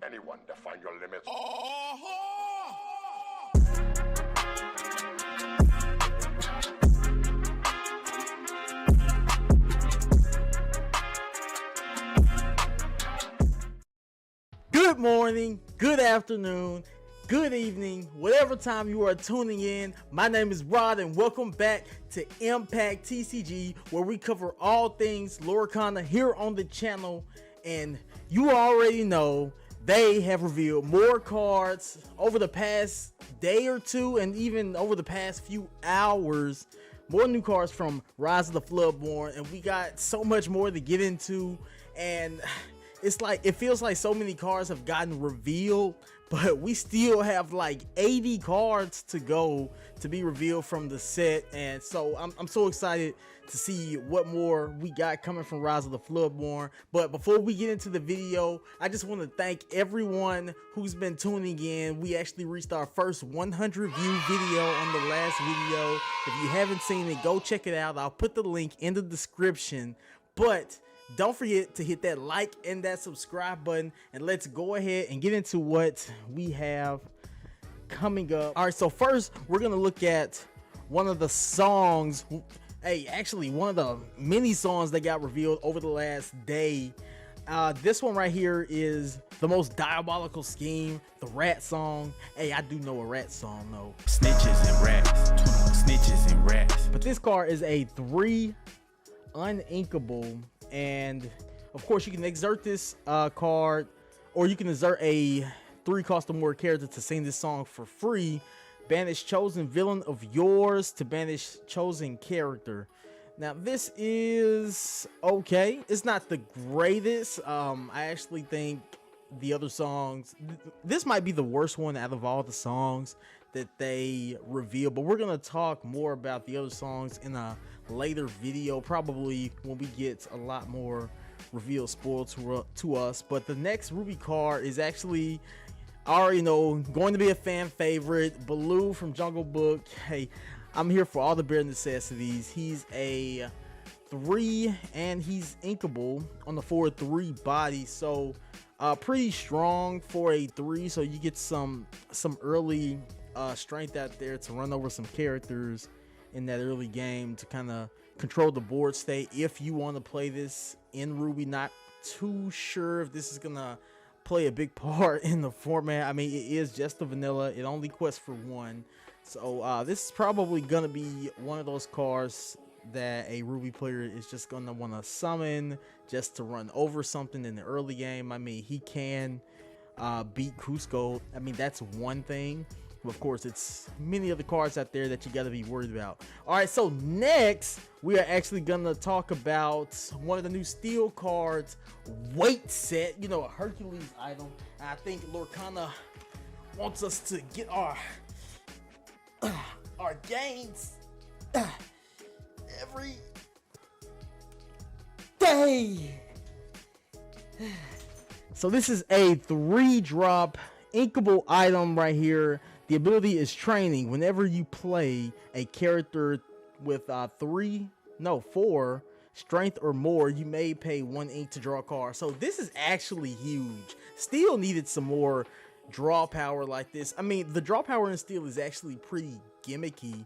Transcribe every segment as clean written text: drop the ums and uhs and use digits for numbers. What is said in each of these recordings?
anyone define your limits. Good morning, good afternoon, good evening, whatever time you are tuning in. My name is Rod and welcome back to Impact TCG, where we cover all things Lorcana here on the channel. And you already know they have revealed more cards over the past day or two, and even over the past few hours. More new cards from Rise of the Floodborn, and we got so much more to get into. And it's like, it feels like so many cards have gotten revealed, but we still have like 80 cards to go to be revealed from the set. And so I'm so excited to see what more we got coming from Rise of the Floodborn. But before we get into the video, I just want to thank everyone who's been tuning in. We actually reached our first 100 view video on the last video. If you haven't seen it, go check it out. I'll put the link in the description. But don't forget to hit that like and that subscribe button, and let's go ahead and get into what we have coming up. All right, so first we're gonna look at one of the songs. Actually one of the many songs that got revealed over the last day. This one right here is the most diabolical scheme, the rat song. I do know a rat song though. Snitches and rats, snitches and rats. But this card is a 3 uninkable. And of course you can exert this card, or you can exert a 3 cost or more character to sing this song for free. Banish chosen villain of yours to banish chosen character. Now this is okay. It's not the greatest. I actually think the other songs, this might be the worst one out of all the songs that they reveal, but we're gonna talk more about the other songs in a later video, probably when we get a lot more reveal spoiled to us. But the next Ruby card is actually, I already know, going to be a fan favorite, Baloo from Jungle Book. Hey, I'm here for all the bare necessities. He's a 3 and he's inkable on the 4/3 body, so pretty strong for a 3. So you get some early strength out there to run over some characters in that early game to kind of control the board state if you want to play this in Ruby. Not too sure if this is gonna play a big part in the format. I mean, it is just the vanilla, it only quests for 1, so this is probably gonna be one of those cards that a Ruby player is just gonna want to summon just to run over something in the early game. I mean, he can beat Cusco. I mean, that's one thing. Of course, it's many other cards out there that you got to be worried about. All right, so next we are actually gonna talk about one of the new steel cards, weight set, you know, a Hercules item. I think Lorcana wants us to get our gains every day. So this is a 3-drop inkable item right here. The ability is training. Whenever you play a character with 4 strength or more, you may pay 1 ink to draw a card. So this is actually huge. Steel needed some more draw power like this. I mean, the draw power in Steel is actually pretty gimmicky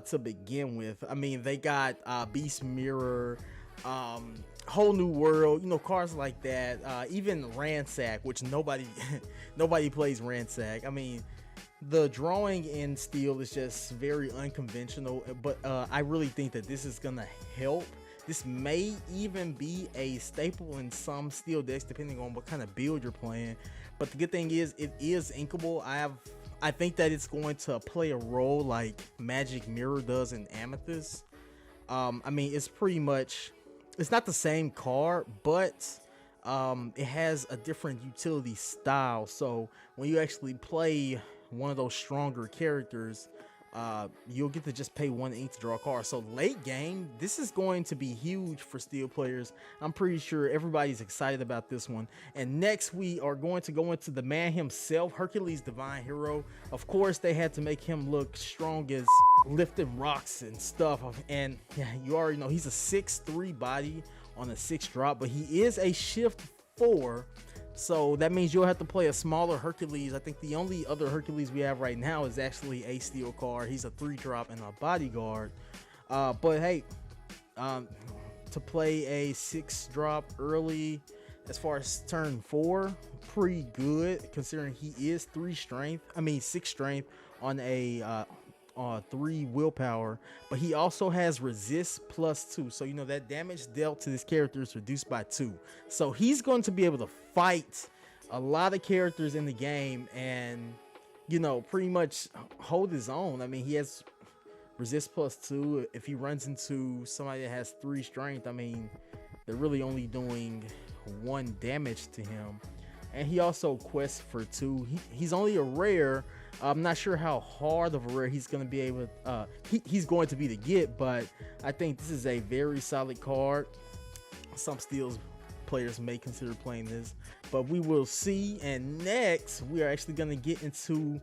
to begin with. I mean, they got Beast Mirror, Whole New World, you know, cards like that. Even Ransack, which nobody plays Ransack. I mean, the drawing in Steel is just very unconventional, but I really think that this is gonna help. This may even be a staple in some Steel decks depending on what kind of build you're playing. But the good thing is it is inkable. I think that it's going to play a role like Magic Mirror does in Amethyst. I mean, it's pretty much, it's not the same card, but it has a different utility style. So when you actually play one of those stronger characters, you'll get to just pay 1 ink to draw a card. So late game, this is going to be huge for Steel players. I'm pretty sure everybody's excited about this one. And next we are going to go into the man himself, Hercules Divine Hero. Of course, they had to make him look strong as lifting rocks and stuff. And yeah, you already know he's a 6/3 body on a 6 drop, but he is a shift 4 So that means you'll have to play a smaller Hercules. I think the only other Hercules we have right now is actually a steel card. He's a 3-drop and a bodyguard. But hey, to play a 6-drop early as far as turn 4, pretty good considering he is 6 strength on a 3 willpower, but he also has resist +2, so you know that damage dealt to this character is reduced by 2, so he's going to be able to fight a lot of characters in the game and, you know, pretty much hold his own. I mean, he has resist +2. If he runs into somebody that has 3 strength, I mean, they're really only doing 1 damage to him. And he also quests for 2. He's only a rare. I'm not sure how hard of a rare he's going to be able he's going to be to get, but I think this is a very solid card. Some steals players may consider playing this, but we will see. And next we are actually going to get into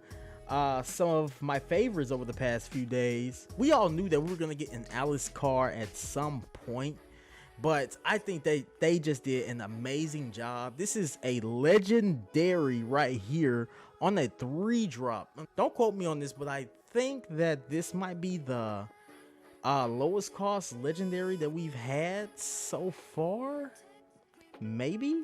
some of my favorites over the past few days. We all knew that we were going to get an Alice card at some point, but I think they just did an amazing job. This is a legendary right here on a 3-drop. Don't quote me on this, but I think that this might be the lowest cost legendary that we've had so far. Maybe.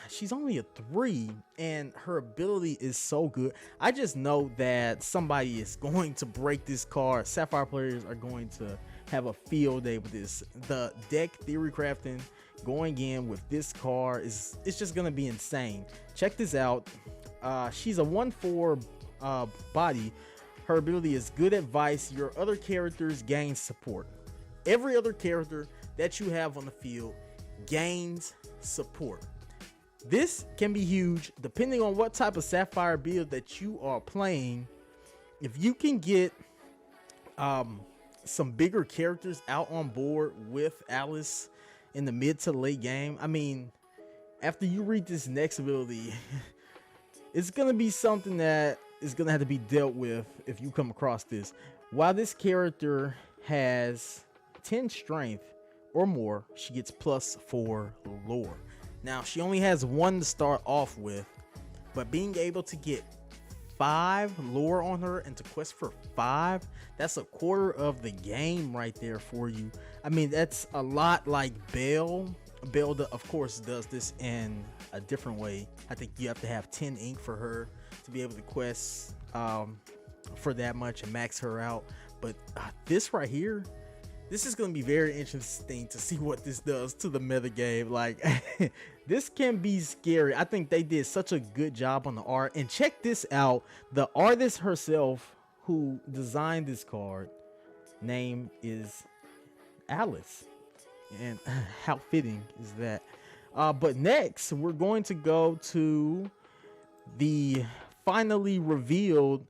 She's only a 3 and her ability is so good. I just know that somebody is going to break this card. Sapphire players are going to have a field day with this. The deck theory crafting going in with this card it's just gonna be insane. Check this out. She's a 1/4 body. Her ability is good advice. Your other characters gain support. Every other character that you have on the field gains support. This can be huge depending on what type of Sapphire build that you are playing. If you can get some bigger characters out on board with Alice in the mid to late game, I mean, after you read this next ability, it's gonna be something that is gonna have to be dealt with if you come across this. While this character has 10 strength or more, she gets +4 lore. Now she only has 1 to start off with, but being able to get 5 lore on her and to quest for 5, that's a quarter of the game right there for you. I mean, that's a lot like Belle. Belle, of course, does this in a different way. I think you have to have 10 ink for her to be able to quest for that much and max her out. But this right here, this is going to be very interesting to see what this does to the meta game. Like, this can be scary. I think they did such a good job on the art. And check this out. The artist herself who designed this card, name is Alice. And how fitting is that? But next, we're going to go to the finally revealed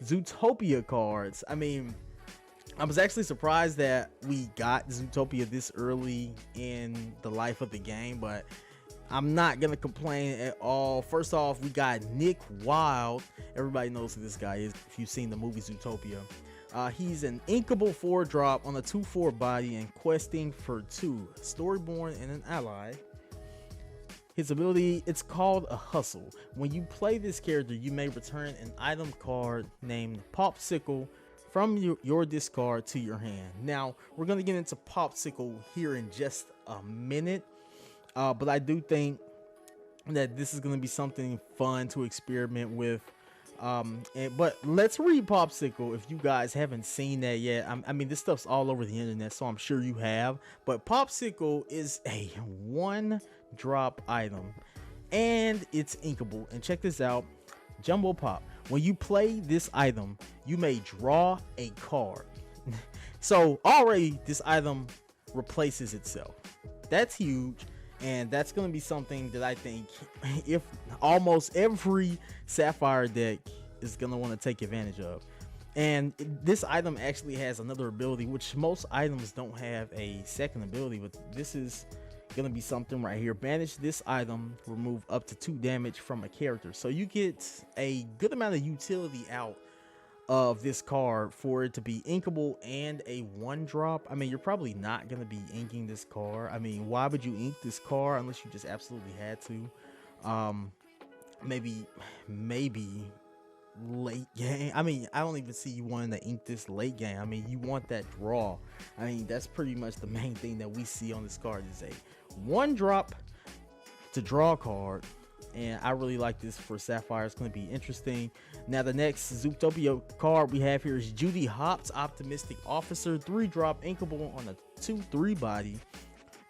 Zootopia cards. I mean, I was actually surprised that we got Zootopia this early in the life of the game, but I'm not gonna complain at all. First off, we got Nick Wilde. Everybody knows who this guy is if you've seen the movie Zootopia. He's an inkable 4-drop on a 2/4 body and questing for 2, Storyborn and an ally. His ability, it's called a hustle. When you play this character, you may return an item card named Popsicle from your discard to your hand. Now, we're going to get into Popsicle here in just a minute, but I do think that this is going to be something fun to experiment with. But let's read Popsicle if you guys haven't seen that yet. I mean, this stuff's all over the internet, so I'm sure you have. But Popsicle is a 1-drop item, and it's inkable. And check this out, Jumbo Pop. When you play this item, you may draw a card. So already this item replaces itself. That's huge. And that's going to be something that I think if almost every Sapphire deck is going to want to take advantage of. And this item actually has another ability, which most items don't have a second ability, but this is going to be something right here. Banish this item, remove up to 2 damage from a character. So you get a good amount of utility out of this card for it to be inkable and a 1-drop. I mean, you're probably not going to be inking this card. I mean, why would you ink this card unless you just absolutely had to? Maybe late game. I mean, I don't even see you wanting to ink this late game. I mean, you want that draw. I mean, that's pretty much the main thing that we see on this card is a 1-drop to draw a card. And I really like this for Sapphire. It's going to be interesting. Now, the next Zootopia card we have here is Judy Hopps, Optimistic Officer, 3-drop, inkable on a 2/3 body,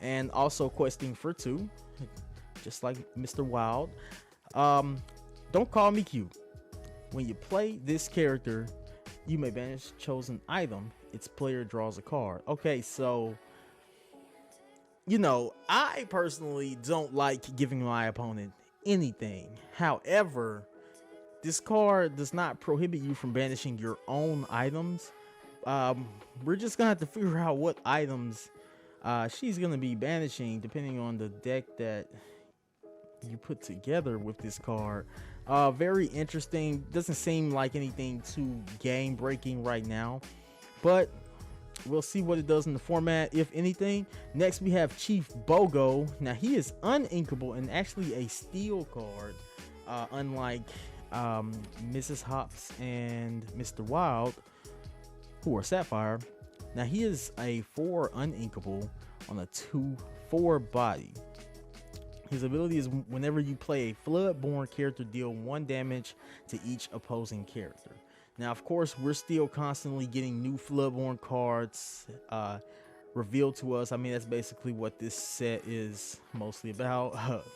and also questing for 2, just like Mr. Wild. Don't call me cute. When you play this character, you may banish chosen item. Its player draws a card. Okay, so you know, I personally don't like giving my opponent anything. However, this card does not prohibit you from banishing your own items. We're just gonna have to figure out what items she's gonna be banishing depending on the deck that you put together with this card. Very interesting. Doesn't seem like anything too game breaking right now, but we'll see what it does in the format, if anything. Next, we have Chief Bogo. Now, he is uninkable and actually a steel card, unlike Mrs. Hopps and Mr. Wild, who are Sapphire. Now, he is a 4 uninkable on a 2/4 body. His ability is whenever you play a Floodborn character, deal 1 damage to each opposing character. Now, of course, we're still constantly getting new Floodborn cards revealed to us. I mean, that's basically what this set is mostly about.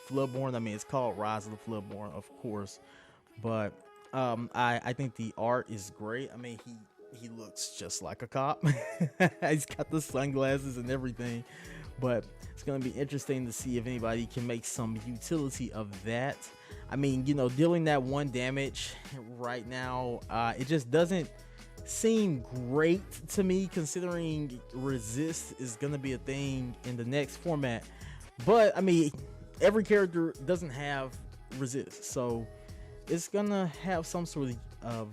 Floodborn, I mean, it's called Rise of the Floodborn, of course. But I think the art is great. I mean, he looks just like a cop. He's got the sunglasses and everything. But it's going to be interesting to see if anybody can make some utility of that. I mean, you know, dealing that 1 damage right now, it just doesn't seem great to me, considering resist is going to be a thing in the next format. But, I mean, every character doesn't have resist, so it's going to have some sort of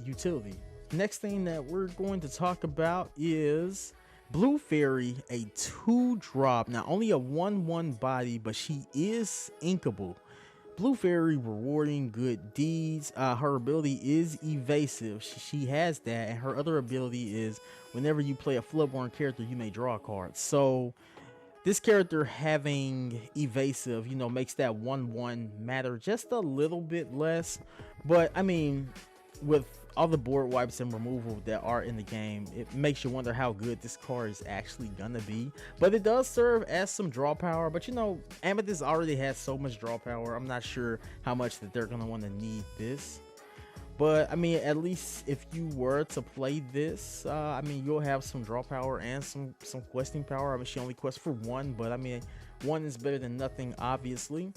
utility. Next thing that we're going to talk about is Blue Fairy, a 2-drop. Now, only a 1/1 body, but she is inkable. Blue Fairy, rewarding good deeds. Her ability is evasive. She has that, and her other ability is whenever you play a Floodborn character, you may draw a card. So this character having evasive, you know, makes that 1/1 matter just a little bit less. But I mean, with all the board wipes and removal that are in the game, it makes you wonder how good this card is actually gonna be. But it does serve as some draw power. But you know, Amethyst already has so much draw power. I'm not sure how much that they're gonna want to need this. But I mean, at least if you were to play this, I mean, you'll have some draw power and some questing power. I mean, she only quests for 1, but I mean, 1 is better than nothing, obviously.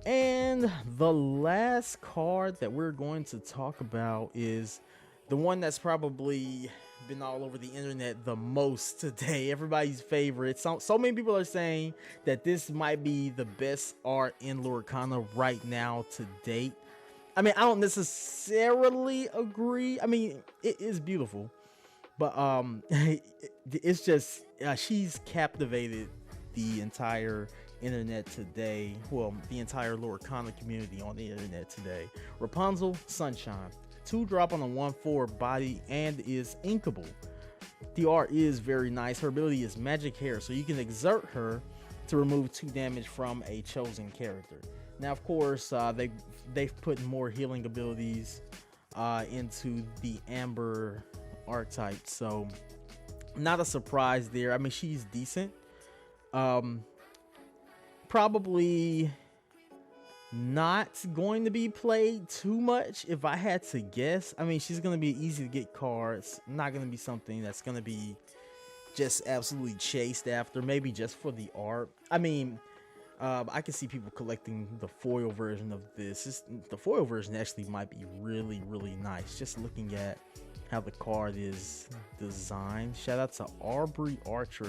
And the last card that we're going to talk about is the one that's probably been all over the internet the most today, everybody's favorite. So many people are saying that this might be the best art in Lorcana right now to date. I mean, I don't necessarily agree. I mean, it is beautiful, but it's just she's captivated the entire internet today. Well, the entire Lorcana community on the internet today. Rapunzel Sunshine, 2-drop on a 1/4 body and is inkable. The art is very nice. Her ability is Magic Hair, so you can exert her to remove 2 damage from a chosen character. Now, of course, they've put more healing abilities into the Amber archetype, so not a surprise there. I mean, she's decent. Probably not going to be played too much if I had to guess. I mean, she's going to be easy to get cards, not going to be something that's going to be just absolutely chased after, maybe just for the art. I mean, I can see people collecting the foil version of this. The foil version actually might be really, really nice, just looking at how the card is designed. Shout out to Aubrey Archer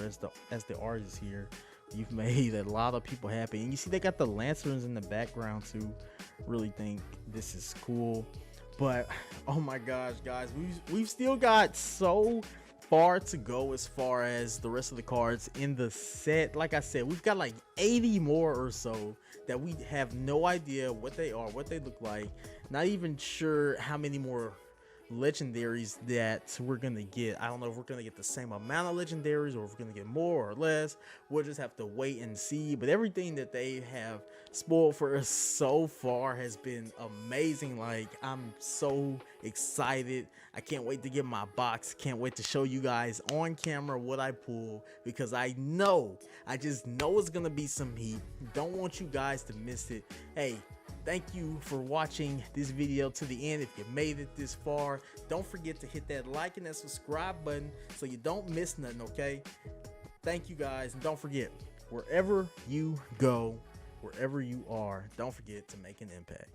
as the artist here. You've made a lot of people happy, and you see they got the lanterns in the background too. Really think this is cool. But oh my gosh, guys, we've still got so far to go as far as the rest of the cards in the set. Like I said, we've got like 80 more or so that we have no idea what they are, what they look like. Not even sure how many more legendaries that we're gonna get. I don't know if we're gonna get the same amount of legendaries or if we're gonna get more or less. We'll just have to wait and see. But everything that they have spoiled for us so far has been amazing. Like, I'm so excited. I can't wait to get my box. Can't wait to show you guys on camera what I pull, because I just know it's gonna be some heat. Don't want you guys to miss it. Hey, thank you for watching this video to the end. If you made it this far, don't forget to hit that like and that subscribe button so you don't miss nothing, okay? Thank you guys, and don't forget, wherever you go, wherever you are, don't forget to make an impact.